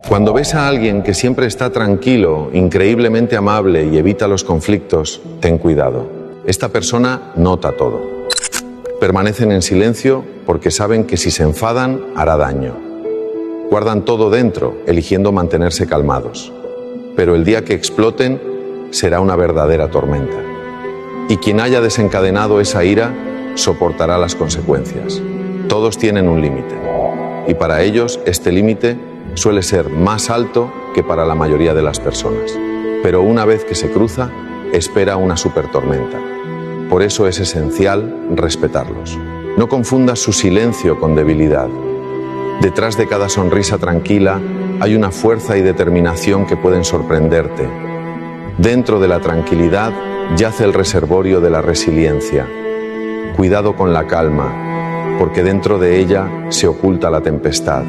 Cuando ves a alguien que siempre está tranquilo, increíblemente amable y evita los conflictos, ten cuidado. Esta persona nota todo. Permanecen en silencio porque saben que si se enfadan hará daño. Guardan todo dentro, eligiendo mantenerse calmados. Pero el día que exploten será una verdadera tormenta. Y quien haya desencadenado esa ira soportará las consecuencias. Todos tienen un límite. Y para ellos este límite suele ser más alto que para la mayoría de las personas. Pero una vez que se cruza, espera una supertormenta. Por eso es esencial respetarlos. No confundas su silencio con debilidad. Detrás de cada sonrisa tranquila hay una fuerza y determinación que pueden sorprenderte. Dentro de la tranquilidad yace el reservorio de la resiliencia. Cuidado con la calma, porque dentro de ella se oculta la tempestad.